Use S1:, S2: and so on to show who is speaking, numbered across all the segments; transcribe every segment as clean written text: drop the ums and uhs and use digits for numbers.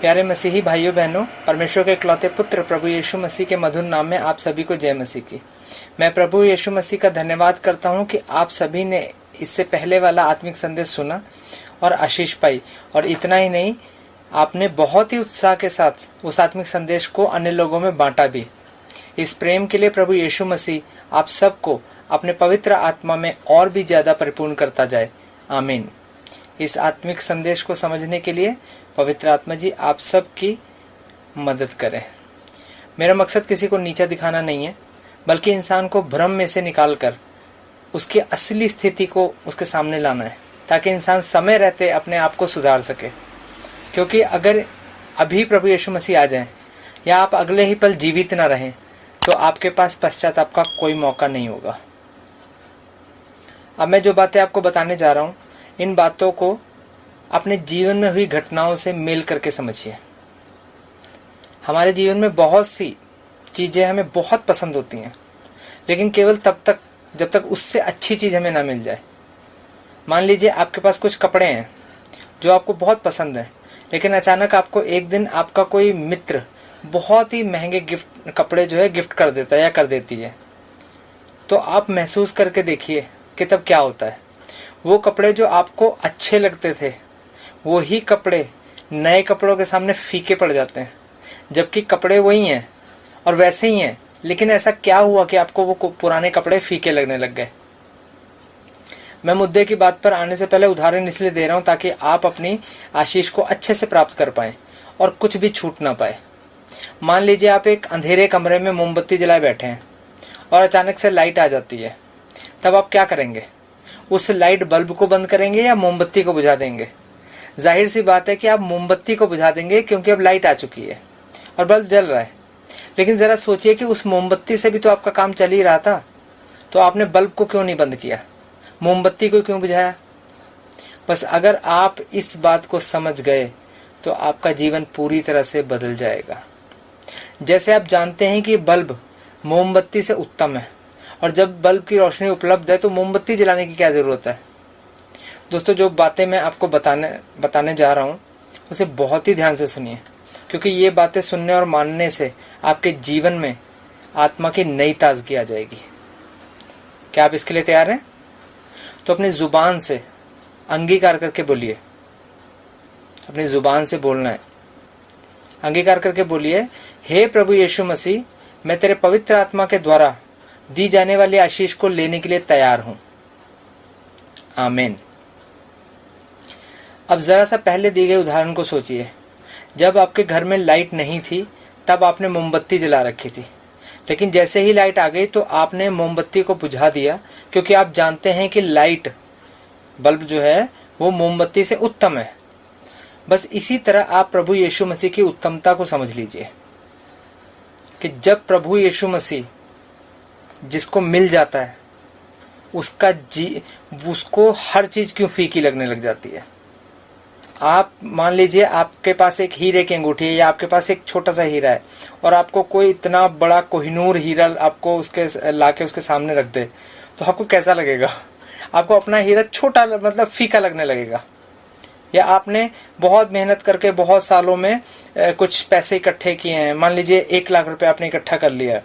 S1: प्यारे मसीही भाइयों बहनों, परमेश्वर के इकलौते पुत्र प्रभु यीशु मसीह के मधुर नाम में आप सभी को जय मसीह की। मैं प्रभु यीशु मसीह का धन्यवाद करता हूं कि आप सभी ने इससे पहले वाला आत्मिक संदेश सुना और आशीष पाई, और इतना ही नहीं, आपने बहुत ही उत्साह के साथ उस आत्मिक संदेश को अन्य लोगों में बांटा भी। इस प्रेम के लिए प्रभु यीशु मसीह आप सबको अपने पवित्र आत्मा में और भी ज़्यादा परिपूर्ण करता जाए। आमीन। इस आत्मिक संदेश को समझने के लिए पवित्र आत्मा जी आप सब की मदद करें। मेरा मकसद किसी को नीचा दिखाना नहीं है, बल्कि इंसान को भ्रम में से निकालकर उसकी असली स्थिति को उसके सामने लाना है, ताकि इंसान समय रहते अपने आप को सुधार सके। क्योंकि अगर अभी प्रभु यीशु मसीह आ जाएं या आप अगले ही पल जीवित न रहें, तो आपके पास पश्चाताप का कोई मौका नहीं होगा। अब मैं जो बातें आपको बताने जा रहा हूँ, इन बातों को अपने जीवन में हुई घटनाओं से मेल करके समझिए। हमारे जीवन में बहुत सी चीज़ें हमें बहुत पसंद होती हैं, लेकिन केवल तब तक जब तक उससे अच्छी चीज़ हमें ना मिल जाए। मान लीजिए आपके पास कुछ कपड़े हैं जो आपको बहुत पसंद है, लेकिन अचानक आपको एक दिन आपका कोई मित्र बहुत ही महंगे कपड़े जो है गिफ्ट कर देता है या कर देती है। तो आप महसूस करके देखिए कि तब क्या होता है। वो कपड़े जो आपको अच्छे लगते थे, वो ही कपड़े नए कपड़ों के सामने फीके पड़ जाते हैं, जबकि कपड़े वही हैं और वैसे ही हैं, लेकिन ऐसा क्या हुआ कि आपको वो पुराने कपड़े फीके लगने लग गए। मैं मुद्दे की बात पर आने से पहले उदाहरण इसलिए दे रहा हूँ ताकि आप अपनी आशीष को अच्छे से प्राप्त कर पाएँ और कुछ भी छूट ना पाए। मान लीजिए आप एक अंधेरे कमरे में मोमबत्ती जलाए बैठे हैं और अचानक से लाइट आ जाती है, तब आप क्या करेंगे? उस लाइट बल्ब को बंद करेंगे या मोमबत्ती को बुझा देंगे? जाहिर सी बात है कि आप मोमबत्ती को बुझा देंगे, क्योंकि अब लाइट आ चुकी है और बल्ब जल रहा है। लेकिन ज़रा सोचिए कि उस मोमबत्ती से भी तो आपका काम चल ही रहा था, तो आपने बल्ब को क्यों नहीं बंद किया? मोमबत्ती को क्यों बुझाया? बस अगर आप इस बात को समझ गए तो आपका जीवन पूरी तरह से बदल जाएगा। जैसे आप जानते हैं कि बल्ब मोमबत्ती से उत्तम है, और जब बल्ब की रोशनी उपलब्ध है तो मोमबत्ती जलाने की क्या ज़रूरत है? दोस्तों, जो बातें मैं आपको बताने जा रहा हूँ उसे बहुत ही ध्यान से सुनिए, क्योंकि ये बातें सुनने और मानने से आपके जीवन में आत्मा की नई ताजगी आ जाएगी। क्या आप इसके लिए तैयार हैं? तो अपनी ज़ुबान से अंगीकार करके बोलिए। अपनी ज़ुबान से बोलना है, अंगीकार करके बोलिए, हे प्रभु यीशु मसीह, मैं तेरे पवित्र आत्मा के द्वारा दी जाने वाली आशीष को लेने के लिए तैयार हूं। आमीन। अब जरा सा पहले दिए गए उदाहरण को सोचिए। जब आपके घर में लाइट नहीं थी, तब आपने मोमबत्ती जला रखी थी, लेकिन जैसे ही लाइट आ गई तो आपने मोमबत्ती को बुझा दिया, क्योंकि आप जानते हैं कि लाइट बल्ब जो है वो मोमबत्ती से उत्तम है। बस इसी तरह आप प्रभु यीशु मसीह की उत्तमता को समझ लीजिए कि जब प्रभु यीशु मसीह जिसको मिल जाता है उसको हर चीज़ क्यों फीकी लगने लग जाती है। आप मान लीजिए आपके पास एक हीरे की अंगूठी है, या आपके पास एक छोटा सा हीरा है, और आपको कोई इतना बड़ा कोहिनूर हीरा आपको उसके लाके उसके सामने रख दे, तो आपको कैसा लगेगा? आपको अपना हीरा छोटा मतलब फीका लगने लगेगा। या आपने बहुत मेहनत करके बहुत सालों में कुछ पैसे इकट्ठे किए हैं, मान लीजिए 1 लाख रुपए आपने इकट्ठा कर लिया है,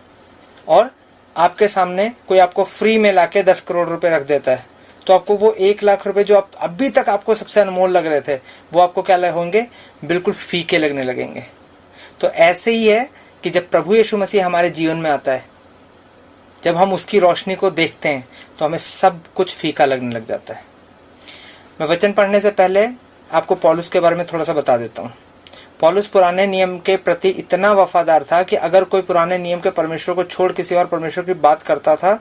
S1: और आपके सामने कोई आपको फ्री में लाके 10 करोड़ रुपए रख देता है, तो आपको वो 1 लाख रुपए जो आप अभी तक आपको सबसे अनमोल लग रहे थे, वो आपको क्या होंगे? बिल्कुल फीके लगने लगेंगे। तो ऐसे ही है कि जब प्रभु यीशु मसीह हमारे जीवन में आता है, जब हम उसकी रोशनी को देखते हैं, तो हमें सब कुछ फीका लगने लग जाता है। मैं वचन पढ़ने से पहले आपको पौलुस के बारे में थोड़ा सा बता देता हूँ। पौलुस पुराने नियम के प्रति इतना वफादार था कि अगर कोई पुराने नियम के परमेश्वर को छोड़ किसी और परमेश्वर की बात करता था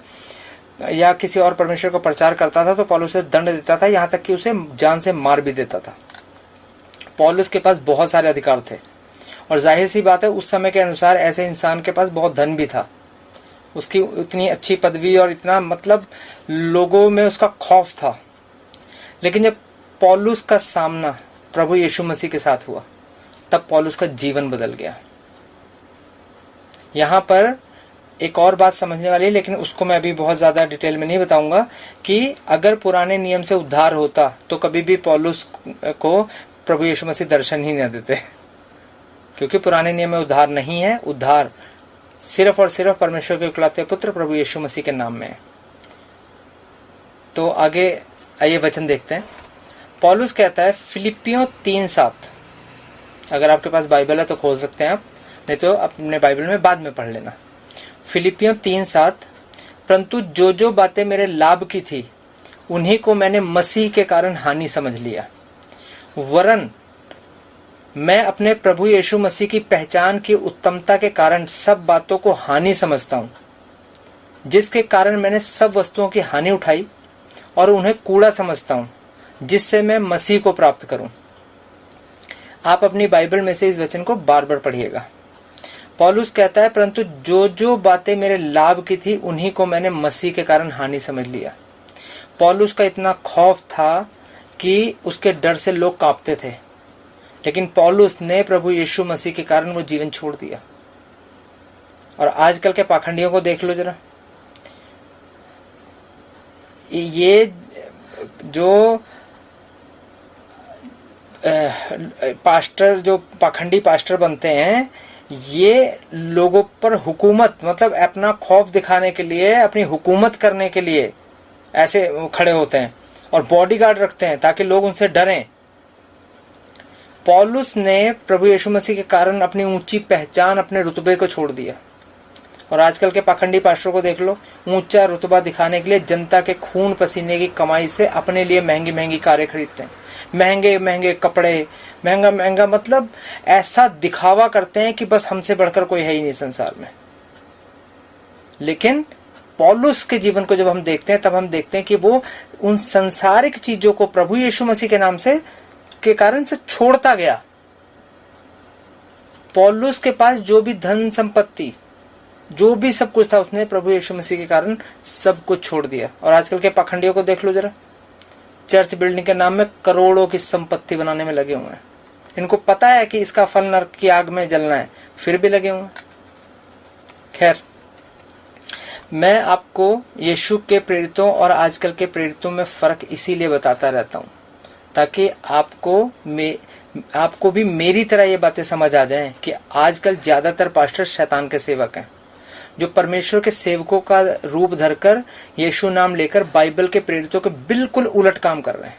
S1: या किसी और परमेश्वर को प्रचार करता था, तो पौलुस उसे दंड देता था, यहाँ तक कि उसे जान से मार भी देता था। पौलुस के पास बहुत सारे अधिकार थे, और जाहिर सी बात है उस समय के अनुसार ऐसे इंसान के पास बहुत धन भी था। उसकी इतनी अच्छी पदवी और इतना मतलब लोगों में उसका खौफ था। लेकिन जब पौलुस का सामना प्रभु यीशु मसीह के साथ हुआ, तब पौलुस का जीवन बदल गया। यहाँ पर एक और बात समझने वाली है, लेकिन उसको मैं अभी बहुत ज़्यादा डिटेल में नहीं बताऊंगा, कि अगर पुराने नियम से उद्धार होता तो कभी भी पौलुस को प्रभु यीशु मसीह दर्शन ही न देते। क्योंकि पुराने नियम में उद्धार नहीं है। उद्धार सिर्फ और सिर्फ परमेश्वर के इकलौते पुत्र प्रभु यीशु मसीह के नाम में है। तो आगे आइए वचन देखते हैं। पौलुस कहता है फिलिपियों 3:7, अगर आपके पास बाइबल है तो खोल सकते हैं आप, नहीं तो अपने बाइबल में बाद में पढ़ लेना। फिलिपियों 3:7, परंतु जो जो बातें मेरे लाभ की थी उन्हीं को मैंने मसीह के कारण हानि समझ लिया, वरन मैं अपने प्रभु यीशु मसीह की पहचान की उत्तमता के कारण सब बातों को हानि समझता हूँ, जिसके कारण मैंने सब वस्तुओं की हानि उठाई और उन्हें कूड़ा समझता हूँ, जिससे मैं मसीह को प्राप्त करूँ। आप अपनी बाइबल में से इस वचन को बार बार पढ़िएगा। पौलुस कहता है परंतु जो जो बातें मेरे लाभ की थी उन्हीं को मैंने मसीह के कारण हानि समझ लिया। पौलुस का इतना खौफ था कि उसके डर से लोग कांपते थे, लेकिन पौलुस ने प्रभु यीशु मसीह के कारण वो जीवन छोड़ दिया। और आजकल के पाखंडियों को देख लो जरा, ये जो पास्टर, जो पाखंडी पास्टर बनते हैं, ये लोगों पर हुकूमत, मतलब अपना खौफ दिखाने के लिए, अपनी हुकूमत करने के लिए ऐसे खड़े होते हैं और बॉडीगार्ड रखते हैं ताकि लोग उनसे डरें। पौलुस ने प्रभु यीशु मसीह के कारण अपनी ऊंची पहचान, अपने रुतबे को छोड़ दिया। और आजकल के पाखंडी पास्टरों को देख लो, ऊंचा रुतबा दिखाने के लिए जनता के खून पसीने की कमाई से अपने लिए महंगी महंगी कारें खरीदते हैं, महंगे महंगे कपड़े, महंगा महंगा, मतलब ऐसा दिखावा करते हैं कि बस हमसे बढ़कर कोई है ही नहीं संसार में। लेकिन पौलुस के जीवन को जब हम देखते हैं तब हम देखते हैं कि वो उन संसारिक चीजों को प्रभु यीशु मसीह के नाम से के कारण से छोड़ता गया। पौलुस के पास जो भी धन संपत्ति, जो भी सब कुछ था, उसने प्रभु यीशु मसीह के कारण सब कुछ छोड़ दिया। और आजकल के पाखंडियों को देख लो जरा, चर्च बिल्डिंग के नाम में करोड़ों की संपत्ति बनाने में लगे हुए हैं। इनको पता है कि इसका फल नरक की आग में जलना है, फिर भी लगे हुए हैं। खैर, मैं आपको यीशु के प्रेरितों और आजकल के प्रेरितों में फर्क इसीलिए बताता रहता हूं ताकि आपको भी मेरी तरह ये बातें समझ आ जाएं कि आजकल ज्यादातर पास्टर शैतान के सेवक हैं, जो परमेश्वर के सेवकों का रूप धरकर यीशु नाम लेकर बाइबल के प्रेरितों के बिल्कुल उलट काम कर रहे हैं।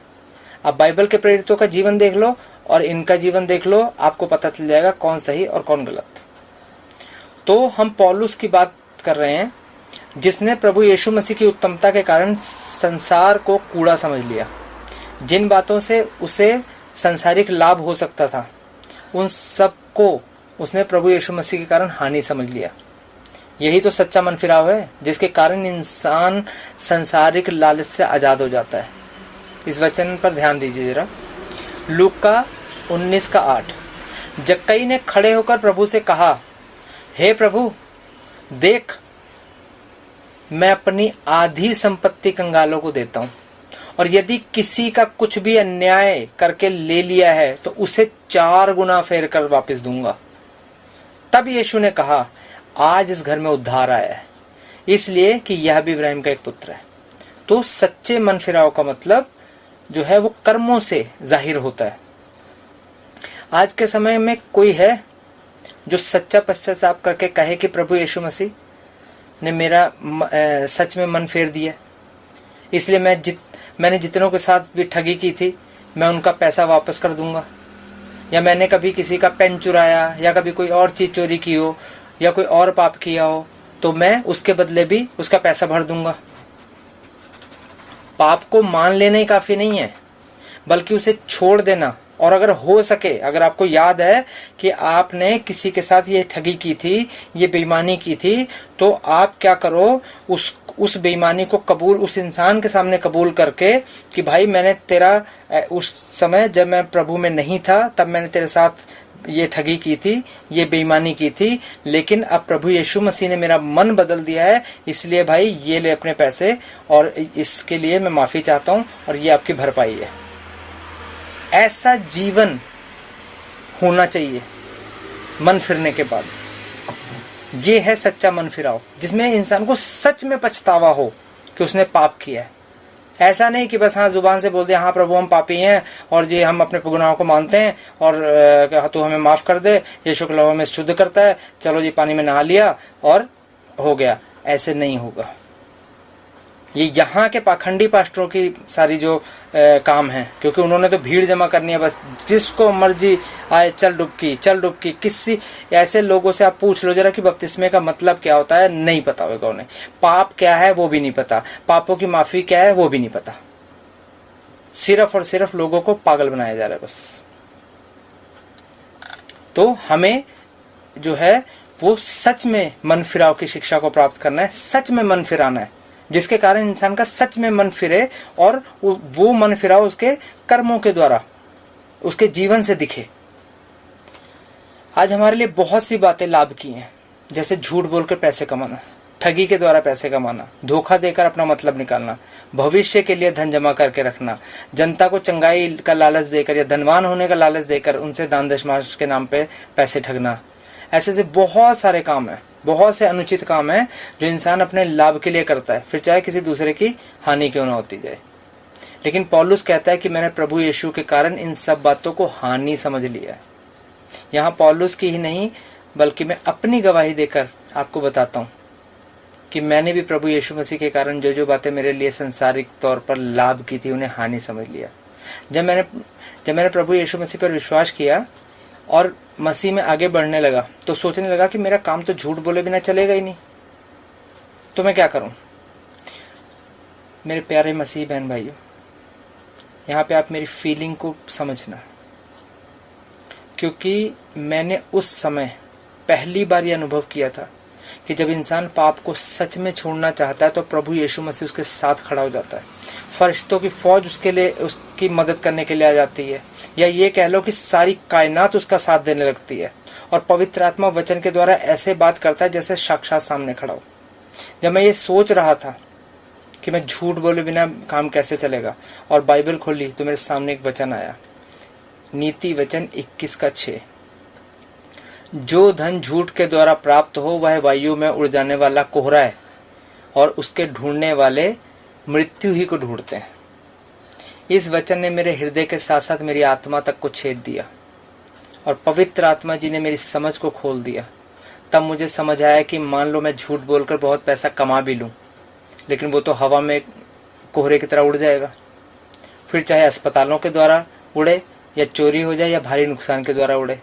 S1: आप बाइबल के प्रेरितों का जीवन देख लो और इनका जीवन देख लो, आपको पता चल जाएगा कौन सही और कौन गलत। तो हम पौलुस की बात कर रहे हैं, जिसने प्रभु यीशु मसीह की उत्तमता के कारण संसार को कूड़ा समझ लिया। जिन बातों से उसे संसारिक लाभ हो सकता था, उन सब को उसने प्रभु यीशु मसीह के कारण हानि समझ लिया। यही तो सच्चा मन फिराव है, जिसके कारण इंसान संसारिक लालच से आजाद हो जाता है। इस वचन पर ध्यान दीजिए जरा। लूका 19:8, जक्कई ने खड़े होकर प्रभु से कहा, हे प्रभु, देख, मैं अपनी आधी संपत्ति कंगालों को देता हूं, और यदि किसी का कुछ भी अन्याय करके ले लिया है तो उसे 4 गुना फेर कर वापस दूंगा। तब यीशु ने कहा, आज इस घर में उद्धार आया है, इसलिए कि यह भी इब्राहिम का एक पुत्र है। तो सच्चे मन फिराव का मतलब जो है वो कर्मों से जाहिर होता है। आज के समय में कोई है जो सच्चा पश्चाताप करके कहे कि प्रभु यीशु मसीह ने मेरा सच में मन फेर दिया, इसलिए मैंने जितनों के साथ भी ठगी की थी मैं उनका पैसा वापस कर दूंगा, या मैंने कभी किसी का पेन चुराया या कभी कोई और चीज चोरी की हो या कोई और पाप किया हो तो मैं उसके बदले भी उसका पैसा भर दूंगा। पाप को मान लेना ही काफी नहीं है, बल्कि उसे छोड़ देना। और अगर हो सके, अगर आपको याद है कि आपने किसी के साथ ये ठगी की थी, ये बेईमानी की थी, तो आप क्या करो, उस बेईमानी को कबूल, उस इंसान के सामने कबूल करके कि भाई मैंने तेरा, उस समय जब मैं प्रभु में नहीं था तब मैंने तेरे साथ ये ठगी की थी, ये बेईमानी की थी, लेकिन अब प्रभु यीशु मसीह ने मेरा मन बदल दिया है, इसलिए भाई ये ले अपने पैसे और इसके लिए मैं माफी चाहता हूँ और ये आपकी भरपाई है। ऐसा जीवन होना चाहिए मन फिरने के बाद। ये है सच्चा मन फिराव, जिसमें इंसान को सच में पछतावा हो कि उसने पाप किया है। ऐसा नहीं कि बस हाँ जुबान से बोल दिया हाँ प्रभु हम पापी हैं और जी हम अपने गुनाहों को मानते हैं और तू हमें माफ कर दे, यीशु का लहू हमें शुद्ध करता है, चलो जी पानी में नहा लिया और हो गया। ऐसे नहीं होगा। ये यहाँ के पाखंडी पास्टरों की सारी जो काम है, क्योंकि उन्होंने तो भीड़ जमा करनी है, बस जिसको मर्जी आए चल डुबकी। किसी ऐसे लोगों से आप पूछ लो जरा कि बपतिस्मे का मतलब क्या होता है, नहीं पता होगा उन्हें। पाप क्या है वो भी नहीं पता, पापों की माफी क्या है वो भी नहीं पता। सिर्फ और सिर्फ लोगों को पागल बनाया जा रहा है बस। तो हमें जो है वो सच में मन फिराव की शिक्षा को प्राप्त करना है, सच में मन फिराना है, जिसके कारण इंसान का सच में मन फिरे और वो मन फिराव उसके कर्मों के द्वारा उसके जीवन से दिखे। आज हमारे लिए बहुत सी बातें लाभ की हैं, जैसे झूठ बोलकर पैसे कमाना, ठगी के द्वारा पैसे कमाना, धोखा देकर अपना मतलब निकालना, भविष्य के लिए धन जमा करके रखना, जनता को चंगाई का लालच देकर या धनवान होने का लालच देकर उनसे दान दशमाश के नाम पे पैसे ठगना। ऐसे बहुत सारे काम हैं, बहुत से अनुचित काम है जो इंसान अपने लाभ के लिए करता है, फिर चाहे किसी दूसरे की हानि क्यों ना होती जाए। लेकिन पौलुस कहता है कि मैंने प्रभु यीशु के कारण इन सब बातों को हानि समझ लिया है। यहाँ पौलुस की ही नहीं बल्कि मैं अपनी गवाही देकर आपको बताता हूँ कि मैंने भी प्रभु यीशु मसीह के कारण जो जो बातें मेरे लिए संसारिक तौर पर लाभ की थी उन्हें हानि समझ लिया। जब मैंने प्रभु यीशु मसीह पर विश्वास किया और मसीह में आगे बढ़ने लगा तो सोचने लगा कि मेरा काम तो झूठ बोले बिना चलेगा ही नहीं, तो मैं क्या करूं। मेरे प्यारे मसीह बहन भाइयों, यहाँ पे आप मेरी फीलिंग को समझना, क्योंकि मैंने उस समय पहली बार ये अनुभव किया था कि जब इंसान पाप को सच में छोड़ना चाहता है तो प्रभु यीशु मसीह उसके साथ खड़ा हो जाता है। फरिश्तों की फौज उसके लिए उसकी मदद करने के लिए आ जाती है, या ये कह लो कि सारी कायनात उसका साथ देने लगती है और पवित्र आत्मा वचन के द्वारा ऐसे बात करता है जैसे साक्षात सामने खड़ा हो। जब मैं ये सोच रहा था कि मैं झूठ बोले बिना काम कैसे चलेगा और बाइबल खोली तो मेरे सामने एक वचन आया, नीति वचन 21:6, जो धन झूठ के द्वारा प्राप्त हो वह वायु में उड़ जाने वाला कोहरा है और उसके ढूंढने वाले मृत्यु ही को ढूंढते हैं। इस वचन ने मेरे हृदय के साथ साथ मेरी आत्मा तक को छेद दिया और पवित्र आत्मा जी ने मेरी समझ को खोल दिया। तब मुझे समझ आया कि मान लो मैं झूठ बोलकर बहुत पैसा कमा भी लूं, लेकिन वो तो हवा में कोहरे की तरह उड़ जाएगा। फिर चाहे अस्पतालों के द्वारा उड़े या चोरी हो जाए या भारी नुकसान के द्वारा उड़े।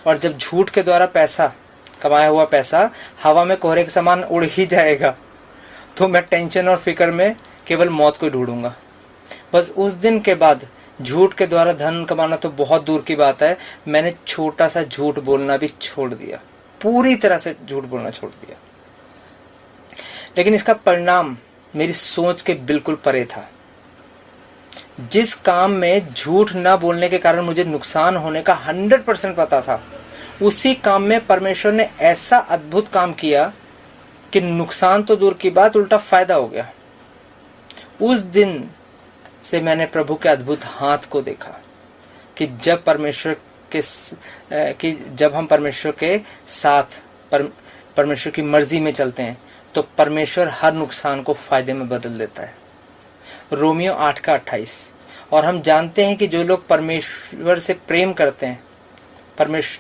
S1: और जब झूठ के द्वारा पैसा कमाया हुआ पैसा हवा में कोहरे के समान उड़ ही जाएगा तो मैं टेंशन और फिक्र में केवल मौत को ढूंढूंगा। बस उस दिन के बाद झूठ के द्वारा धन कमाना तो बहुत दूर की बात है, मैंने छोटा सा झूठ बोलना भी छोड़ दिया, पूरी तरह से झूठ बोलना छोड़ दिया। लेकिन इसका परिणाम मेरी सोच के बिल्कुल परे था। जिस काम में झूठ न बोलने के कारण मुझे नुकसान होने का 100% पता था, उसी काम में परमेश्वर ने ऐसा अद्भुत काम किया कि नुकसान तो दूर की बात उल्टा फायदा हो गया। उस दिन से मैंने प्रभु के अद्भुत हाथ को देखा कि जब हम परमेश्वर के साथ परमेश्वर की मर्जी में चलते हैं तो परमेश्वर हर नुकसान को फायदे में बदल देता है। रोमियो 8:28। और हम जानते हैं कि जो लोग परमेश्वर से प्रेम करते हैं,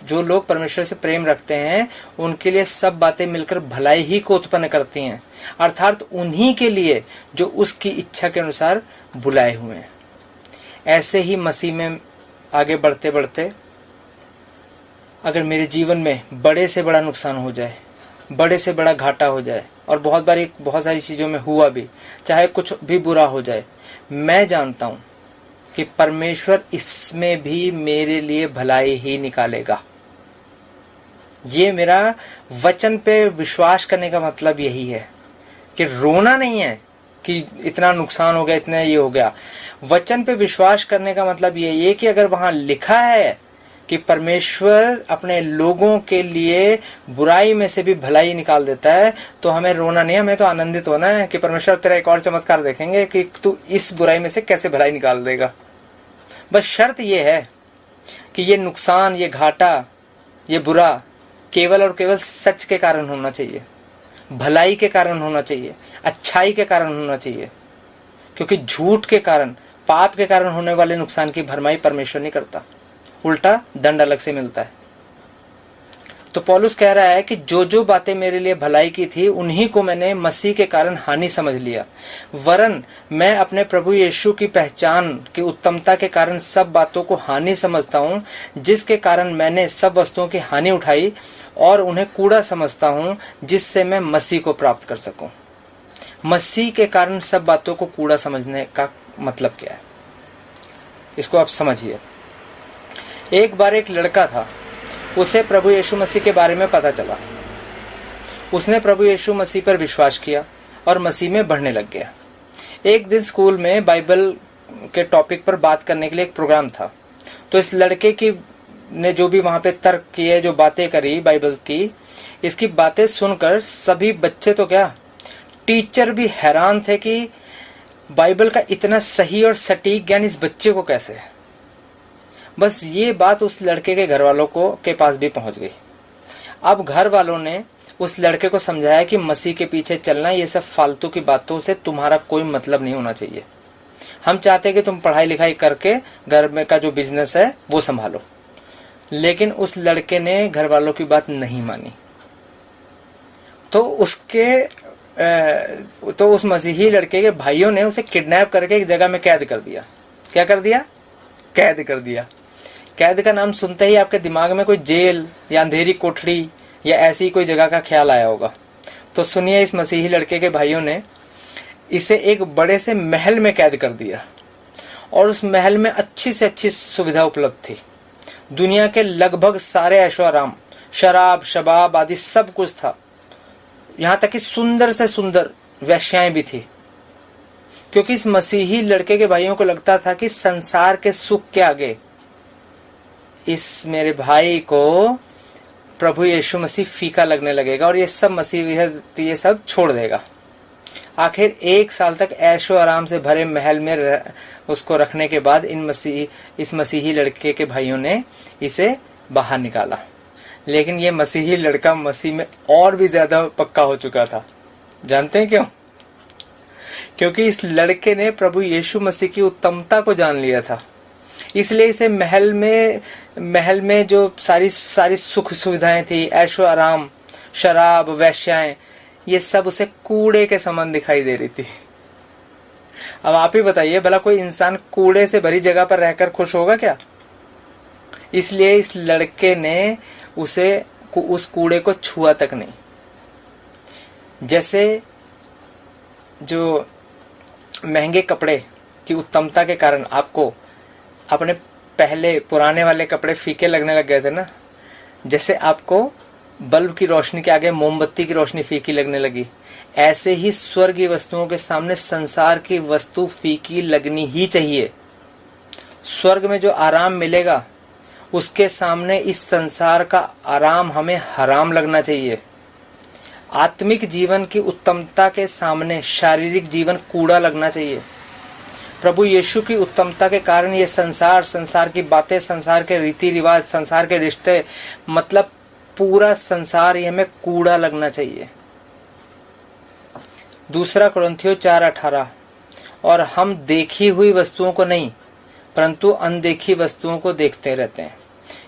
S1: जो लोग परमेश्वर से प्रेम रखते हैं, उनके लिए सब बातें मिलकर भलाई ही को उत्पन्न करती हैं, अर्थात उन्हीं के लिए जो उसकी इच्छा के अनुसार बुलाए हुए हैं। ऐसे ही मसीह में आगे बढ़ते बढ़ते अगर मेरे जीवन में बड़े से बड़ा नुकसान हो जाए, बड़े से बड़ा घाटा हो जाए, और बहुत सारी चीज़ों में हुआ भी, चाहे कुछ भी बुरा हो जाए, मैं जानता हूँ कि परमेश्वर इसमें भी मेरे लिए भलाई ही निकालेगा। ये मेरा वचन पे विश्वास करने का मतलब यही है कि रोना नहीं है कि इतना नुकसान हो गया, इतना ये हो गया। वचन पे विश्वास करने का मतलब यही है कि अगर वहां लिखा है कि परमेश्वर अपने लोगों के लिए बुराई में से भी भलाई निकाल देता है, तो हमें रोना नहीं है, हमें तो आनंदित होना है कि परमेश्वर तेरा एक और चमत्कार देखेंगे कि तू इस बुराई में से कैसे भलाई निकाल देगा। बस शर्त ये है कि ये नुकसान, ये घाटा, ये बुरा केवल और केवल सच के कारण होना चाहिए, भलाई के कारण होना चाहिए, अच्छाई के कारण होना चाहिए। क्योंकि झूठ के कारण, पाप के कारण होने वाले नुकसान की भरपाई परमेश्वर नहीं करता, उल्टा दंड अलग से मिलता है। तो पौलुस कह रहा है कि जो जो बातें मेरे लिए भलाई की थी उन्हीं को मैंने मसीह के कारण हानि समझ लिया, वरन मैं अपने प्रभु यीशु की पहचान की उत्तमता के कारण सब बातों को हानि समझता हूँ, जिसके कारण मैंने सब वस्तुओं की हानि उठाई और उन्हें कूड़ा समझता हूँ, जिससे मैं मसीह को प्राप्त कर सकूं। मसीह के कारण सब बातों को कूड़ा समझने का मतलब क्या है, इसको आप समझिए। एक बार एक लड़का था, उसे प्रभु यीशु मसीह के बारे में पता चला। उसने प्रभु यीशु मसीह पर विश्वास किया और मसीह में बढ़ने लग गया। एक दिन स्कूल में बाइबल के टॉपिक पर बात करने के लिए एक प्रोग्राम था। तो इस लड़के की ने जो भी वहाँ पे तर्क किए, जो बातें करी बाइबल की, इसकी बातें सुनकर सभी बच्चे तो क्या, टीचर भी हैरान थे कि बाइबल का इतना सही और सटीक ज्ञान इस बच्चे को कैसे है। बस ये बात उस लड़के के घर वालों के पास भी पहुंच गई। अब घर वालों ने उस लड़के को समझाया कि मसीह के पीछे चलना, ये सब फालतू की बातों से तुम्हारा कोई मतलब नहीं होना चाहिए। हम चाहते हैं कि तुम पढ़ाई लिखाई करके घर में का जो बिजनेस है वो संभालो। लेकिन उस लड़के ने घर वालों की बात नहीं मानी। तो उस मसीही लड़के के भाइयों ने उसे किडनैप करके एक जगह में कैद कर दिया। क्या कर दिया? कैद कर दिया। कैद का नाम सुनते ही आपके दिमाग में कोई जेल या अंधेरी कोठरी या ऐसी कोई जगह का ख्याल आया होगा। तो सुनिए, इस मसीही लड़के के भाइयों ने इसे एक बड़े से महल में कैद कर दिया और उस महल में अच्छी से अच्छी सुविधा उपलब्ध थी। दुनिया के लगभग सारे ऐशो आराम, शराब शबाब आदि सब कुछ था। यहाँ तक कि सुंदर से सुंदर वेश्याएं भी थी, क्योंकि इस मसीही लड़के के भाइयों को लगता था कि संसार के सुख के आगे इस मेरे भाई को प्रभु यीशु मसीह फीका लगने लगेगा और ये सब छोड़ देगा। आखिर 1 साल तक ऐशो आराम से भरे महल में उसको रखने के बाद इस मसीही लड़के के भाइयों ने इसे बाहर निकाला। लेकिन ये मसीही लड़का मसीह में और भी ज्यादा पक्का हो चुका था। जानते हैं क्यों? क्योंकि इस लड़के ने प्रभु यीशु मसीह की उत्तमता को जान लिया था। इसलिए इसे महल में जो सारी सुख सुविधाएं थी, ऐशो आराम, शराब, वेश्याएं, ये सब उसे कूड़े के समान दिखाई दे रही थी। अब आप ही बताइए, भला कोई इंसान कूड़े से भरी जगह पर रहकर खुश होगा क्या? इसलिए इस लड़के ने उस कूड़े को छुआ तक नहीं। जैसे जो महंगे कपड़े की उत्तमता के कारण आपको अपने पहले पुराने वाले कपड़े फीके लगने लग गए थे ना, जैसे आपको बल्ब की रोशनी के आगे मोमबत्ती की रोशनी फीकी लगने लगी, ऐसे ही स्वर्गीय वस्तुओं के सामने संसार की वस्तु फीकी लगनी ही चाहिए। स्वर्ग में जो आराम मिलेगा उसके सामने इस संसार का आराम हमें हराम लगना चाहिए। आत्मिक जीवन की उत्तमता के सामने शारीरिक जीवन कूड़ा लगना चाहिए। प्रभु यीशु की उत्तमता के कारण ये संसार की बातें, संसार के रीति रिवाज, संसार के रिश्ते, मतलब पूरा संसार ये हमें कूड़ा लगना चाहिए। 2 कुरिन्थियों 4:18, और हम देखी हुई वस्तुओं को नहीं परंतु अनदेखी वस्तुओं को देखते रहते हैं,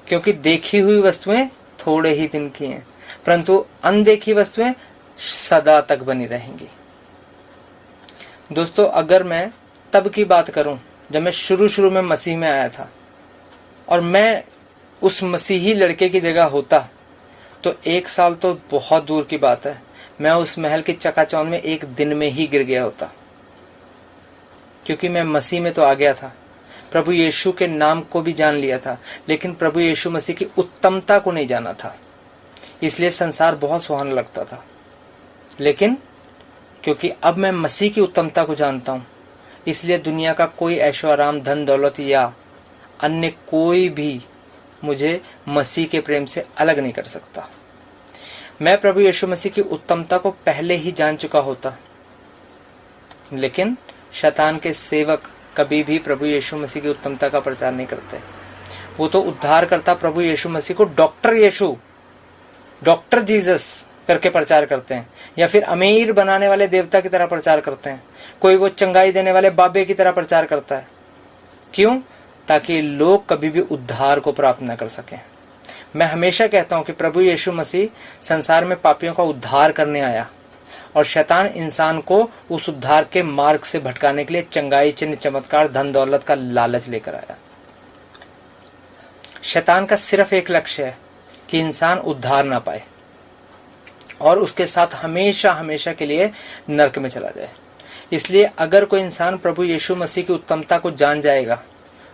S1: क्योंकि देखी हुई वस्तुएं थोड़े ही दिन की हैं, परंतु अनदेखी वस्तुएं सदा तक बनी रहेंगी। दोस्तों, अगर मैं तब की बात करूं जब मैं शुरू में मसीह में आया था और मैं उस मसीही लड़के की जगह होता, तो 1 साल तो बहुत दूर की बात है, मैं उस महल की चकाचौंध में 1 दिन में ही गिर गया होता। क्योंकि मैं मसीह में तो आ गया था, प्रभु यीशु के नाम को भी जान लिया था, लेकिन प्रभु यीशु मसीह की उत्तमता को नहीं जाना था। इसलिए संसार बहुत सुहाना लगता था। लेकिन क्योंकि अब मैं मसीह की उत्तमता को जानता हूं, इसलिए दुनिया का कोई ऐशो आराम, धन दौलत या अन्य कोई भी मुझे मसीह के प्रेम से अलग नहीं कर सकता। मैं प्रभु यीशु मसीह की उत्तमता को पहले ही जान चुका होता, लेकिन शैतान के सेवक कभी भी प्रभु यीशु मसीह की उत्तमता का प्रचार नहीं करते। वो तो उद्धार करता प्रभु यीशु मसीह को डॉक्टर जीसस करके प्रचार करते हैं, या फिर अमीर बनाने वाले देवता की तरह प्रचार करते हैं, कोई वो चंगाई देने वाले बाबे की तरह प्रचार करता है। क्यों? ताकि लोग कभी भी उद्धार को प्राप्त न कर सकें। मैं हमेशा कहता हूं कि प्रभु यीशु मसीह संसार में पापियों का उद्धार करने आया, और शैतान इंसान को उस उद्धार के मार्ग से भटकाने के लिए चंगाई, चिन्ह, चमत्कार, धन दौलत का लालच लेकर आया। शैतान का सिर्फ एक लक्ष्य है कि इंसान उद्धार ना पाए और उसके साथ हमेशा हमेशा के लिए नरक में चला जाए। इसलिए अगर कोई इंसान प्रभु यीशु मसीह की उत्तमता को जान जाएगा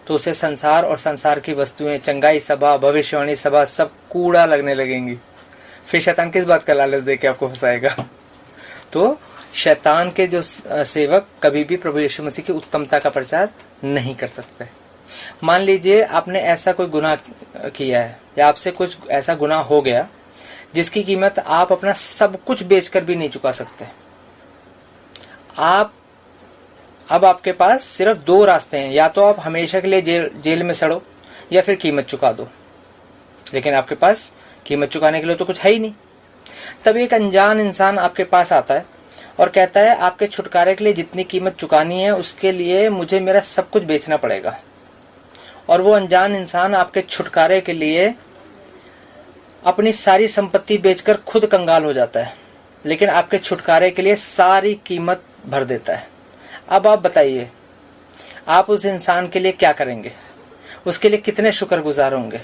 S1: तो उसे संसार और संसार की वस्तुएं, चंगाई सभा, भविष्यवाणी सभा सब कूड़ा लगने लगेंगी। फिर शैतान किस बात का लालच देके आपको फंसाएगा? तो शैतान के जो सेवक कभी भी प्रभु यीशु मसीह की उत्तमता का प्रचार नहीं कर सकते। मान लीजिए आपने ऐसा कोई गुनाह किया है, या आपसे कुछ ऐसा गुनाह हो गया जिसकी कीमत आप अपना सब कुछ बेचकर भी नहीं चुका सकते। अब आपके पास सिर्फ दो रास्ते हैं, या तो आप हमेशा के लिए जेल में सड़ो, या फिर कीमत चुका दो। लेकिन आपके पास कीमत चुकाने के लिए तो कुछ है ही नहीं। तब एक अनजान इंसान आपके पास आता है और कहता है, आपके छुटकारे के लिए जितनी कीमत चुकानी है उसके लिए मुझे मेरा सब कुछ बेचना पड़ेगा। और वो अनजान इंसान आपके छुटकारे के लिए अपनी सारी संपत्ति बेचकर खुद कंगाल हो जाता है, लेकिन आपके छुटकारे के लिए सारी कीमत भर देता है। अब आप बताइए, आप उस इंसान के लिए क्या करेंगे? उसके लिए कितने शुक्रगुजार होंगे?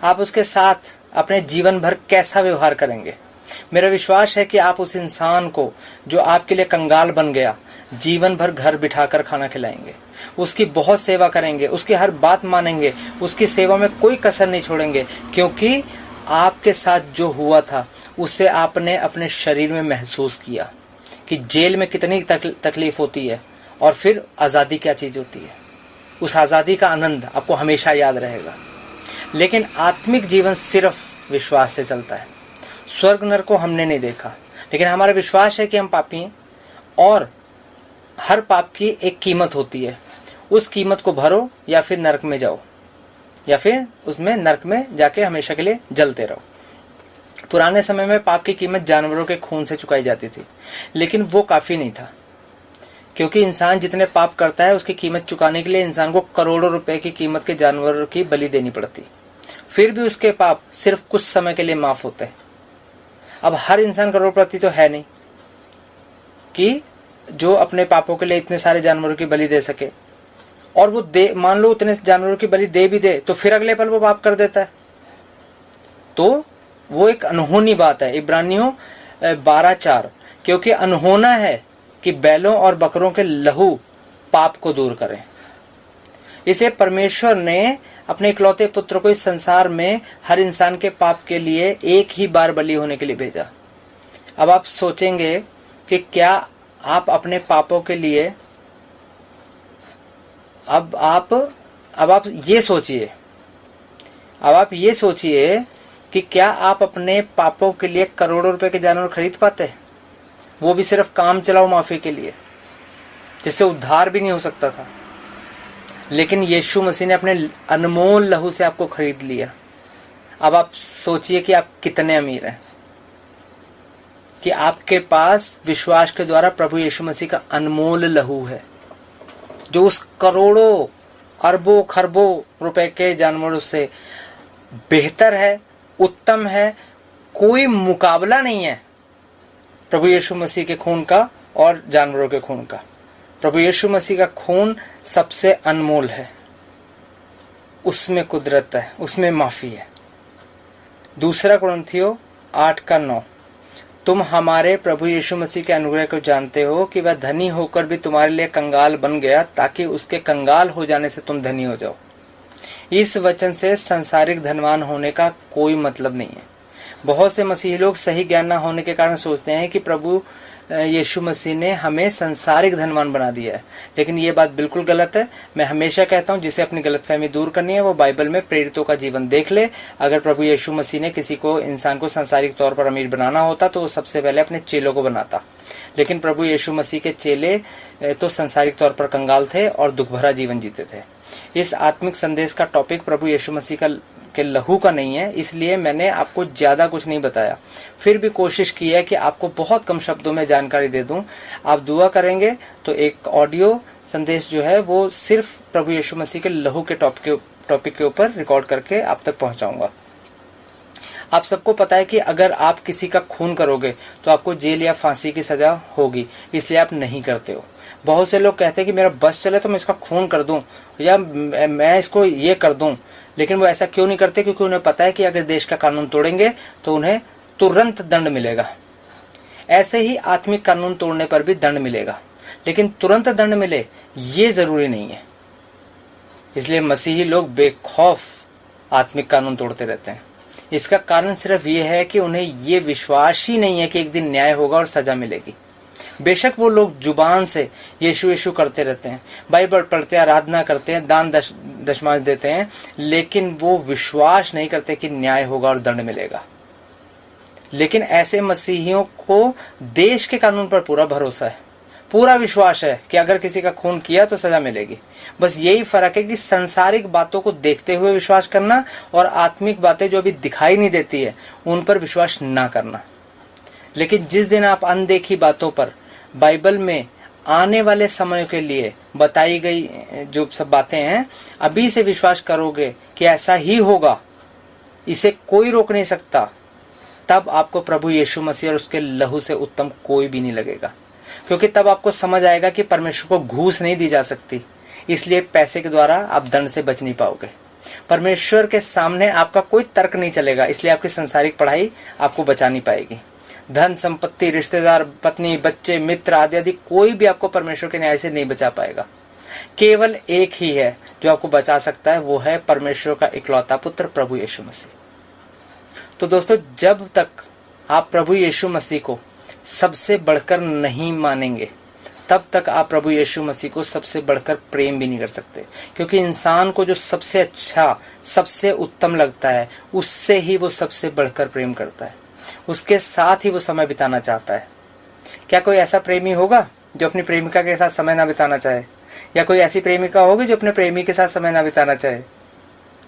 S1: आप उसके साथ अपने जीवन भर कैसा व्यवहार करेंगे? मेरा विश्वास है कि आप उस इंसान को, जो आपके लिए कंगाल बन गया, जीवन भर घर बिठाकर खाना खिलाएंगे, उसकी बहुत सेवा करेंगे, उसकी हर बात मानेंगे, उसकी सेवा में कोई कसर नहीं छोड़ेंगे, क्योंकि आपके साथ जो हुआ था उसे आपने अपने शरीर में महसूस किया कि जेल में कितनी तकलीफ होती है और फिर आज़ादी क्या चीज़ होती है। उस आज़ादी का आनंद आपको हमेशा याद रहेगा। लेकिन आत्मिक जीवन सिर्फ विश्वास से चलता है। स्वर्ग नरक को हमने नहीं देखा, लेकिन हमारा विश्वास है कि हम पापी हैं और हर पाप की एक कीमत होती है। उस कीमत को भरो या फिर नरक में जाओ, या फिर उसमें नरक में जाके हमेशा के लिए जलते रहो। पुराने समय में पाप की कीमत जानवरों के खून से चुकाई जाती थी, लेकिन वो काफ़ी नहीं था, क्योंकि इंसान जितने पाप करता है उसकी कीमत चुकाने के लिए इंसान को करोड़ों रुपए की कीमत के जानवरों की बलि देनी पड़ती। फिर भी उसके पाप सिर्फ कुछ समय के लिए माफ होते हैं। अब हर इंसान करोड़पति तो है नहीं कि जो अपने पापों के लिए इतने सारे जानवरों की बलि दे सके, और वो मान लो उतने जानवरों की बलि दे भी दे तो फिर अगले पल वो पाप कर देता है। तो वो एक अनहोनी बात है। इब्रानियों 12:4, क्योंकि अनहोना है कि बैलों और बकरों के लहू पाप को दूर करें। इसलिए परमेश्वर ने अपने इकलौते पुत्र को इस संसार में हर इंसान के पाप के लिए एक ही बार बलि होने के लिए भेजा। अब आप सोचेंगे कि क्या आप अपने पापों के लिए, अब आप ये सोचिए कि क्या आप अपने पापों के लिए करोड़ों रुपए के जानवर खरीद पाते हैं? वो भी सिर्फ काम चलाओ माफी के लिए, जिससे उद्धार भी नहीं हो सकता था। लेकिन यीशु मसीह ने अपने अनमोल लहू से आपको खरीद लिया। अब आप सोचिए कि आप कितने अमीर हैं कि आपके पास विश्वास के द्वारा प्रभु यीशु मसीह का अनमोल लहू है, जो उस करोड़ों अरबों खरबों रुपए के जानवरों से बेहतर है, उत्तम है। कोई मुकाबला नहीं है प्रभु यीशु मसीह के खून का और जानवरों के खून का। प्रभु यीशु मसीह का खून सबसे अनमोल है, उसमें कुदरत है, उसमें माफी है। 2 कुरिन्थियों 8:9, तुम हमारे प्रभु यीशु मसीह के अनुग्रह को जानते हो कि वह धनी होकर भी तुम्हारे लिए कंगाल बन गया, ताकि उसके कंगाल हो जाने से तुम धनी हो जाओ। इस वचन से संसारिक धनवान होने का कोई मतलब नहीं है। बहुत से मसीही लोग सही ज्ञान न होने के कारण सोचते हैं कि प्रभु यीशु मसीह ने हमें संसारिक धनवान बना दिया है, लेकिन ये बात बिल्कुल गलत है। मैं हमेशा कहता हूँ, जिसे अपनी गलतफहमी दूर करनी है वो बाइबल में प्रेरितों का जीवन देख ले। अगर प्रभु यीशु मसीह ने किसी को, इंसान को संसारिक तौर पर अमीर बनाना होता तो वो सबसे पहले अपने चेलों को बनाता, लेकिन प्रभु यीशु मसीह के चेले तो संसारिक तौर पर कंगाल थे और दुख भरा जीवन जीते थे। इस आत्मिक संदेश का टॉपिक प्रभु यीशु मसीह आपके लहू का नहीं है, इसलिए मैंने आपको ज़्यादा कुछ नहीं बताया। फिर भी कोशिश की है कि आपको बहुत कम शब्दों में जानकारी दे दूं। आप दुआ करेंगे तो एक ऑडियो संदेश जो है वो सिर्फ प्रभु यीशु मसीह के लहू के टॉपिक के ऊपर रिकॉर्ड करके आप तक पहुंचाऊंगा। आप सबको पता है कि अगर आप किसी का खून करोगे तो आपको जेल या फांसी की सजा होगी, इसलिए आप नहीं करते हो। बहुत से लोग कहते हैं कि मेरा बस चले तो मैं इसका खून कर दूं या मैं इसको ये कर दूं, लेकिन वो ऐसा क्यों नहीं करते? क्योंकि उन्हें पता है कि अगर देश का कानून तोड़ेंगे तो उन्हें तुरंत दंड मिलेगा। ऐसे ही आत्मिक कानून तोड़ने पर भी दंड मिलेगा, लेकिन तुरंत दंड मिले ये जरूरी नहीं है। इसलिए मसीही लोग बेखौफ आत्मिक कानून तोड़ते रहते हैं। इसका कारण सिर्फ ये है कि उन्हें ये विश्वास ही नहीं है कि एक दिन न्याय होगा और सजा मिलेगी। बेशक वो लोग जुबान से यीशु यीशु करते रहते हैं, बाइबल पढ़ते हैं, आराधना करते हैं, दान दशमांश देते हैं, लेकिन वो विश्वास नहीं करते कि न्याय होगा और दंड मिलेगा। लेकिन ऐसे मसीहियों को देश के कानून पर पूरा भरोसा है, पूरा विश्वास है कि अगर किसी का खून किया तो सजा मिलेगी। बस यही फर्क है कि सांसारिक बातों को देखते हुए विश्वास करना और आत्मिक बातें जो अभी दिखाई नहीं देती है उन पर विश्वास ना करना। लेकिन जिस दिन आप अनदेखी बातों पर बाइबल में आने वाले समय के लिए बताई गई जो सब बातें हैं अभी से विश्वास करोगे कि ऐसा ही होगा, इसे कोई रोक नहीं सकता, तब आपको प्रभु यीशु मसीह और उसके लहू से उत्तम कोई भी नहीं लगेगा। क्योंकि तब आपको समझ आएगा कि परमेश्वर को घूस नहीं दी जा सकती, इसलिए पैसे के द्वारा आप दंड से बच नहीं पाओगे। परमेश्वर के सामने आपका कोई तर्क नहीं चलेगा, इसलिए आपकी सांसारिक पढ़ाई आपको बचा नहीं पाएगी। धन संपत्ति, रिश्तेदार, पत्नी, बच्चे, मित्र आदि आदि कोई भी आपको परमेश्वर के न्याय से नहीं बचा पाएगा। केवल एक ही है जो आपको बचा सकता है, वो है परमेश्वर का इकलौता पुत्र प्रभु यीशु मसीह। तो दोस्तों, जब तक आप प्रभु यीशु मसीह को सबसे बढ़कर नहीं मानेंगे तब तक आप प्रभु यीशु मसीह को सबसे बढ़कर प्रेम भी नहीं कर सकते। क्योंकि इंसान को जो सबसे अच्छा, सबसे उत्तम लगता है उससे ही वो सबसे बढ़कर प्रेम करता है, उसके साथ ही वो समय बिताना चाहता है। क्या कोई ऐसा प्रेमी होगा जो अपनी प्रेमिका के साथ समय ना बिताना चाहे? या कोई ऐसी प्रेमिका होगी जो अपने प्रेमी के साथ समय ना बिताना चाहे?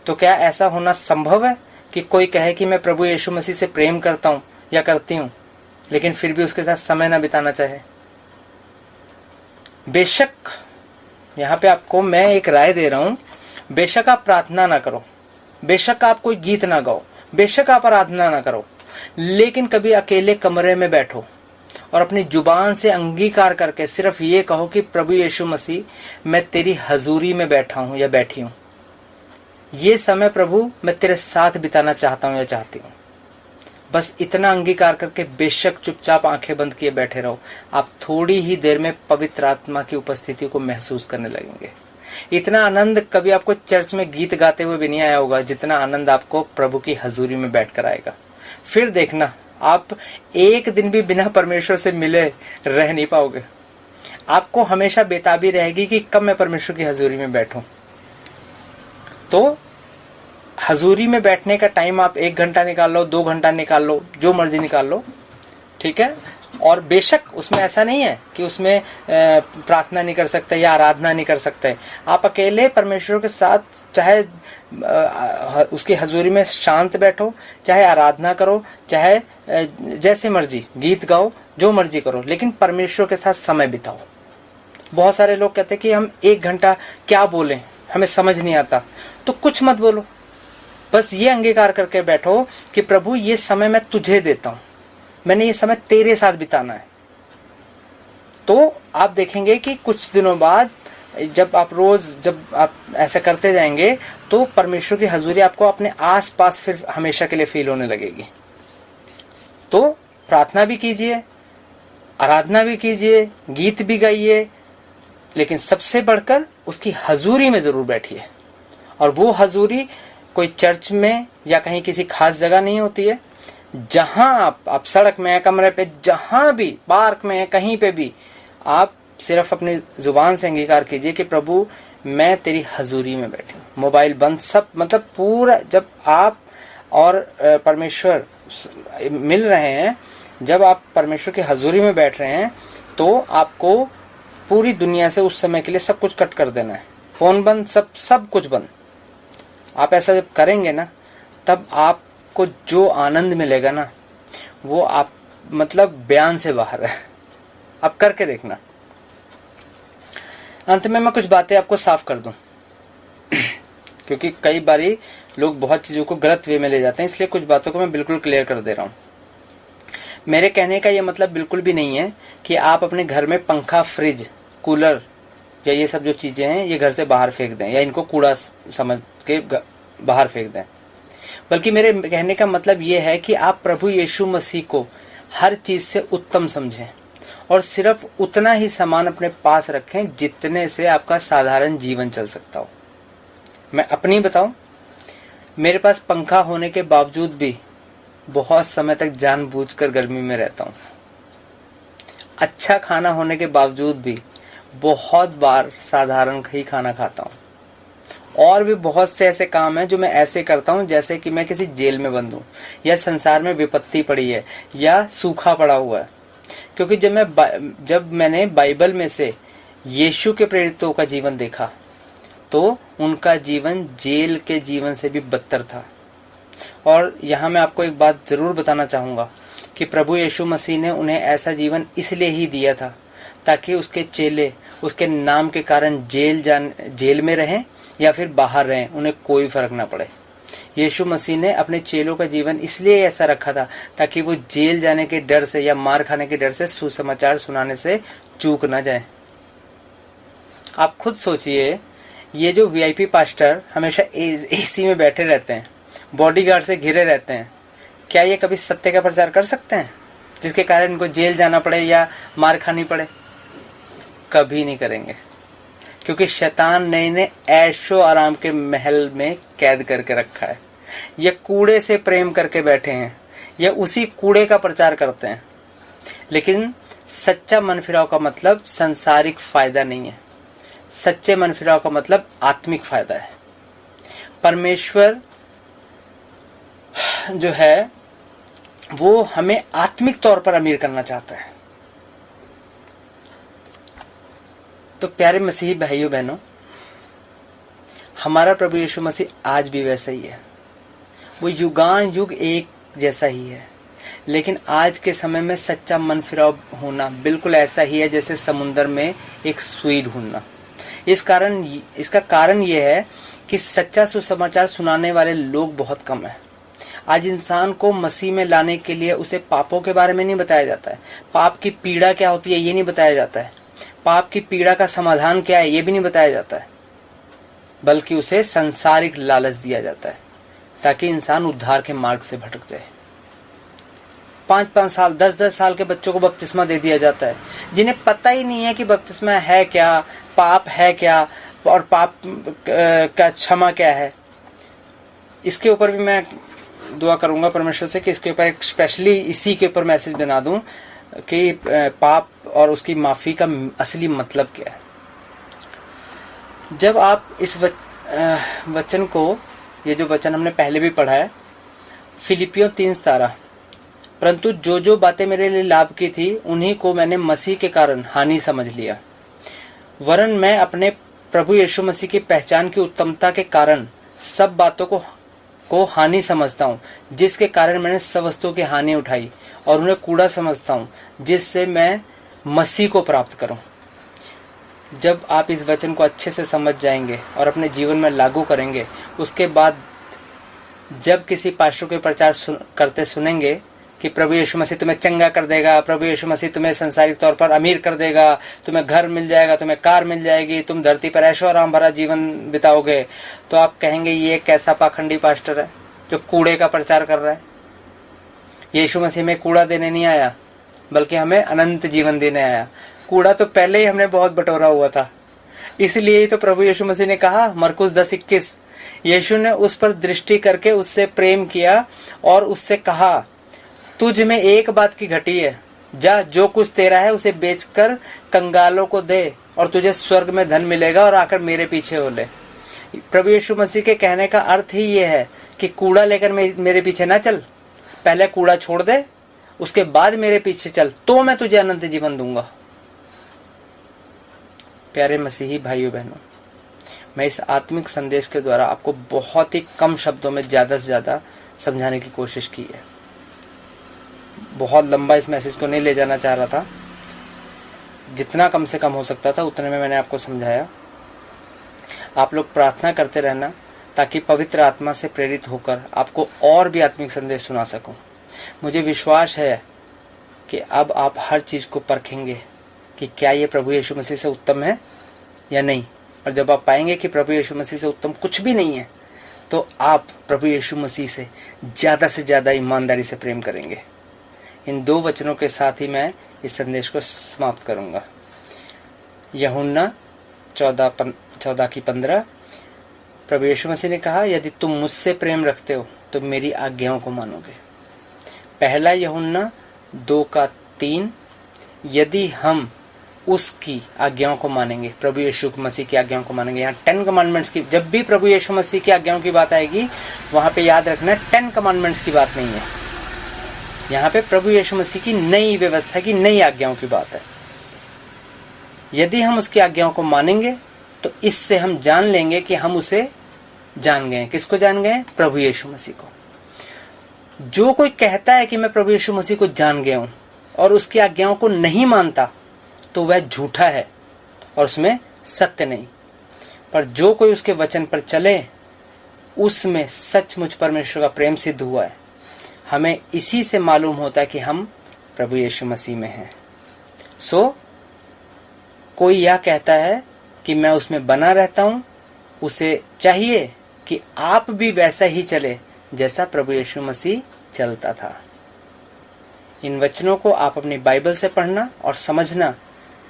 S1: तो क्या ऐसा होना संभव है कि कोई कहे कि मैं प्रभु यीशु मसीह से प्रेम करता हूँ या करती हूँ, लेकिन फिर भी उसके साथ समय ना बिताना चाहे? बेशक यहाँ पे आपको मैं एक राय दे रहा हूँ, बेशक आप प्रार्थना ना करो, बेशक आप कोई गीत ना गाओ, बेशक आप आराधना ना करो, लेकिन कभी अकेले कमरे में बैठो और अपनी जुबान से अंगीकार करके सिर्फ ये कहो कि प्रभु यीशु मसीह मैं तेरी हजूरी में बैठा हूँ या बैठी हूँ, ये समय प्रभु मैं तेरे साथ बिताना चाहता हूँ या चाहती हूँ। बस इतना अंगीकार करके बेशक चुपचाप आंखें बंद किए बैठे रहो, आप थोड़ी ही देर में पवित्र आत्मा की उपस्थिति को महसूस करने लगेंगे। इतना आनंद कभी आपको चर्च में गीत गाते हुए भी नहीं आया होगा जितना आनंद आपको प्रभु की हजूरी में बैठकर आएगा। फिर देखना, आप एक दिन भी बिना परमेश्वर से मिले रह नहीं पाओगे। आपको हमेशा बेताबी रहेगी कि कब मैं परमेश्वर की हजूरी में बैठूं। तो हजूरी में बैठने का टाइम आप 1 घंटा निकाल लो, 2 घंटा निकाल लो, जो मर्जी निकाल लो, ठीक है। और बेशक उसमें ऐसा नहीं है कि उसमें प्रार्थना नहीं कर सकते या आराधना नहीं कर सकते। आप अकेले परमेश्वर के साथ चाहे उसकी हजूरी में शांत बैठो, चाहे आराधना करो, चाहे जैसे मर्जी गीत गाओ, जो मर्जी करो, लेकिन परमेश्वर के साथ समय बिताओ। बहुत सारे लोग कहते हैं कि हम 1 घंटा क्या बोलें, हमें समझ नहीं आता। तो कुछ मत बोलो, बस ये अंगीकार करके बैठो कि प्रभु ये समय मैं तुझे देता हूँ, मैंने ये समय तेरे साथ बिताना है। तो आप देखेंगे कि कुछ दिनों बाद जब आप ऐसा करते जाएंगे तो परमेश्वर की हजूरी आपको अपने आसपास फिर हमेशा के लिए फील होने लगेगी। तो प्रार्थना भी कीजिए, आराधना भी कीजिए, गीत भी गाइए, लेकिन सबसे बढ़कर उसकी हजूरी में जरूर बैठिए। और वो हजूरी कोई चर्च में या कहीं किसी खास जगह नहीं होती है। जहां आप सड़क में, कमरे पे, जहां भी, पार्क में, कहीं पे भी, आप सिर्फ अपनी जुबान से अंगीकार कीजिए कि प्रभु मैं तेरी हजूरी में बैठी हूँ। मोबाइल बंद, सब मतलब पूरा। जब आप और परमेश्वर मिल रहे हैं, जब आप परमेश्वर की हजूरी में बैठ रहे हैं, तो आपको पूरी दुनिया से उस समय के लिए सब कुछ कट कर देना है। फोन बंद, सब कुछ बंद। आप ऐसा जब करेंगे ना, तब आपको जो आनंद मिलेगा ना, वो आप मतलब बयान से बाहर है। आप करके देखना। अंत में मैं कुछ बातें आपको साफ कर दूं क्योंकि कई बारी लोग बहुत चीज़ों को गलत वे में ले जाते हैं, इसलिए कुछ बातों को मैं बिल्कुल क्लियर कर दे रहा हूँ। मेरे कहने का ये मतलब बिल्कुल भी नहीं है कि आप अपने घर में पंखा, फ्रिज, कूलर या ये सब जो चीज़ें हैं ये घर से बाहर फेंक दें या इनको कूड़ा समझ के बाहर फेंक दें, बल्कि मेरे कहने का मतलब ये है कि आप प्रभु यीशु मसीह को हर चीज़ से उत्तम समझें और सिर्फ उतना ही सामान अपने पास रखें जितने से आपका साधारण जीवन चल सकता हो। मैं अपनी बताऊं, मेरे पास पंखा होने के बावजूद भी बहुत समय तक जानबूझकर गर्मी में रहता हूं। अच्छा खाना होने के बावजूद भी बहुत बार साधारण ही खाना खाता हूं। और भी बहुत से ऐसे काम हैं जो मैं ऐसे करता हूं जैसे कि मैं किसी जेल में बंद हूं या संसार में विपत्ति पड़ी है या सूखा पड़ा हुआ है। क्योंकि जब मैंने बाइबल में से यीशु के प्रेरितों का जीवन देखा तो उनका जीवन जेल के जीवन से भी बदतर था। और यहाँ मैं आपको एक बात ज़रूर बताना चाहूँगा कि प्रभु यीशु मसीह ने उन्हें ऐसा जीवन इसलिए ही दिया था ताकि उसके चेले उसके नाम के कारण जेल में रहें या फिर बाहर रहें, उन्हें कोई फ़र्क ना पड़े। यीशु मसीह ने अपने चेलों का जीवन इसलिए ऐसा रखा था ताकि वो जेल जाने के डर से या मार खाने के डर से सुसमाचार सुनाने से चूक ना जाए। आप खुद सोचिए, ये जो वीआईपी पास्टर हमेशा एसी में बैठे रहते हैं, बॉडीगार्ड से घिरे रहते हैं, क्या ये कभी सत्य का प्रचार कर सकते हैं जिसके कारण इनको जेल जाना पड़े या मार खानी पड़े? कभी नहीं करेंगे, क्योंकि शैतान ने इन्हें ऐशो आराम के महल में कैद करके रखा है। ये कूड़े से प्रेम करके बैठे हैं, ये उसी कूड़े का प्रचार करते हैं। लेकिन सच्चा मनफिराव का मतलब सांसारिक फायदा नहीं है, सच्चे मनफिराव का मतलब आत्मिक फायदा है। परमेश्वर जो है वो हमें आत्मिक तौर पर अमीर करना चाहता है। तो प्यारे मसीही भाइयों बहनों, हमारा प्रभु यीशु मसीह आज भी वैसा ही है। वो युगान युग एक जैसा ही है। लेकिन आज के समय में सच्चा मन फिराव होना बिल्कुल ऐसा ही है जैसे समुद्र में एक सुई ढूंढना। इसका कारण ये है कि सच्चा सुसमाचार सुनाने वाले लोग बहुत कम हैं। आज इंसान को मसीह में लाने के लिए उसे पापों के बारे में नहीं बताया जाता है, पाप की पीड़ा क्या होती है ये नहीं बताया जाता है, पाप की पीड़ा का समाधान क्या है ये भी नहीं बताया जाता है, बल्कि उसे सांसारिक लालच दिया जाता है ताकि इंसान उद्धार के मार्ग से भटक जाए। 5-5 साल 10-10 साल के बच्चों को बपतिस्मा दे दिया जाता है जिन्हें पता ही नहीं है कि बपतिस्मा है क्या, पाप है क्या और पाप का क्षमा क्या है। इसके ऊपर भी मैं दुआ करूंगा परमेश्वर से कि इसके ऊपर एक स्पेशली इसी के ऊपर मैसेज बना दूं कि पाप और उसकी माफ़ी का असली मतलब क्या है। जब आप इस वचन को, ये जो वचन हमने पहले भी पढ़ा है, फिलिपियों 3:17, परंतु जो जो बातें मेरे लिए लाभ की थी उन्हीं को मैंने मसीह के कारण हानि समझ लिया, वरन मैं अपने प्रभु यीशु मसीह की पहचान की उत्तमता के कारण सब बातों को हानि समझता हूँ, जिसके कारण मैंने सब वस्तुओं की हानि उठाई और उन्हें कूड़ा समझता हूँ जिससे मैं मसीह को प्राप्त करूँ। जब आप इस वचन को अच्छे से समझ जाएंगे और अपने जीवन में लागू करेंगे, उसके बाद जब किसी पास्टर के प्रचार करते सुनेंगे कि प्रभु यीशु मसीह तुम्हें चंगा कर देगा, प्रभु यीशु मसीह तुम्हें सांसारिक तौर पर अमीर कर देगा, तुम्हें घर मिल जाएगा, तुम्हें कार मिल जाएगी, तुम धरती पर ऐशो आराम भरा जीवन बिताओगे, तो आप कहेंगे ये कैसा पाखंडी पास्टर है जो कूड़े का प्रचार कर रहा है। यीशु मसीह में कूड़ा देने नहीं आया बल्कि हमें अनंत जीवन देने आया। कूड़ा तो पहले ही हमने बहुत बटोरा हुआ था, इसलिए ही तो प्रभु यीशु मसीह ने कहा मरकुस 10:21, यीशु ने उस पर दृष्टि करके उससे प्रेम किया और उससे कहा तुझ में एक बात की घटी है, जा जो कुछ तेरा है उसे बेचकर कंगालों को दे और तुझे स्वर्ग में धन मिलेगा और आकर मेरे पीछे हो ले। प्रभु यीशु मसीह के कहने का अर्थ ही ये है कि कूड़ा लेकर मेरे पीछे ना चल, पहले कूड़ा छोड़ दे, उसके बाद मेरे पीछे चल, तो मैं तुझे अनंत जीवन दूंगा। प्यारे मसीही भाइयों बहनों, मैं इस आत्मिक संदेश के द्वारा आपको बहुत ही कम शब्दों में ज़्यादा से ज़्यादा समझाने की कोशिश की है। बहुत लंबा इस मैसेज को नहीं ले जाना चाह रहा था, जितना कम से कम हो सकता था उतने में मैंने आपको समझाया। आप लोग प्रार्थना करते रहना ताकि पवित्र आत्मा से प्रेरित होकर आपको और भी आत्मिक संदेश सुना सकूं। मुझे विश्वास है कि अब आप हर चीज़ को परखेंगे कि क्या ये प्रभु यीशु मसीह से उत्तम है या नहीं। और जब आप पाएंगे कि प्रभु यीशु मसीह से उत्तम कुछ भी नहीं है, तो आप प्रभु यीशु मसीह से ज़्यादा ईमानदारी से प्रेम करेंगे। इन 2 वचनों के साथ ही मैं इस संदेश को समाप्त करूंगा। यूहन्ना 14:15 प्रभु यीशु मसीह ने कहा, यदि तुम मुझसे प्रेम रखते हो तो मेरी आज्ञाओं को मानोगे। 1 यूहन्ना 2:3 यदि हम उसकी आज्ञाओं को मानेंगे, प्रभु यीशु मसीह की आज्ञाओं को मानेंगे। यहाँ 10 कमांडमेंट्स की, जब भी प्रभु यीशु मसीह की आज्ञाओं की बात आएगी वहाँ पे याद रखना 10 कमांडमेंट्स की बात नहीं है। यहाँ पे प्रभु यीशु मसीह की नई व्यवस्था की नई आज्ञाओं की बात है। यदि हम उसकी आज्ञाओं को मानेंगे तो इससे हम जान लेंगे कि हम उसे जान गए। किसको जान गए? प्रभु यीशु मसीह को। जो कोई कहता है कि मैं प्रभु यीशु मसीह को जान गया हूं और उसकी आज्ञाओं को नहीं मानता तो वह झूठा है और उसमें सत्य नहीं। पर जो कोई उसके वचन पर चले उसमें सचमुच परमेश्वर का प्रेम सिद्ध हुआ है। हमें इसी से मालूम होता है कि हम प्रभु यीशु मसीह में हैं। कोई यह कहता है कि मैं उसमें बना रहता हूं, उसे चाहिए कि आप भी वैसा ही चले जैसा प्रभु यीशु मसीह चलता था। इन वचनों को आप अपनी बाइबल से पढ़ना और समझना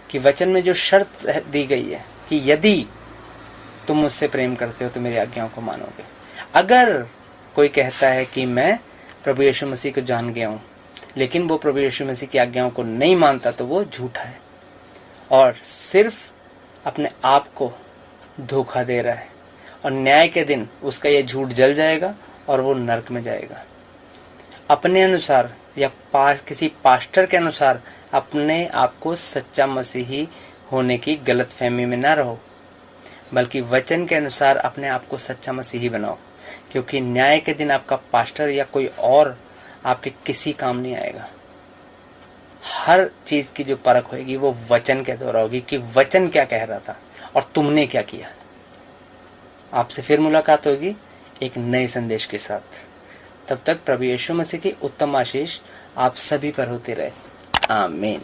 S1: कि वचन में जो शर्त दी गई है कि यदि तुम मुझसे प्रेम करते हो तो मेरी आज्ञाओं को मानोगे। अगर कोई कहता है कि मैं प्रभु यीशु मसीह को जान गया हूँ लेकिन वो प्रभु यीशु मसीह की आज्ञाओं को नहीं मानता तो वो झूठा है और सिर्फ अपने आप को धोखा दे रहा है। और न्याय के दिन उसका ये झूठ जल जाएगा और वो नरक में जाएगा। अपने अनुसार या किसी पास्टर के अनुसार अपने आप को सच्चा मसीही होने की गलत फहमी में ना रहो, बल्कि वचन के अनुसार अपने आप को सच्चा मसीही बनाओ, क्योंकि न्याय के दिन आपका पास्टर या कोई और आपके किसी काम नहीं आएगा। हर चीज की जो परख होगी वो वचन के द्वारा होगी कि वचन क्या कह रहा था और तुमने क्या किया। आपसे फिर मुलाकात होगी एक नए संदेश के साथ। तब तक प्रभु यीशु मसीह की उत्तम आशीष आप सभी पर होती रहे। आमीन।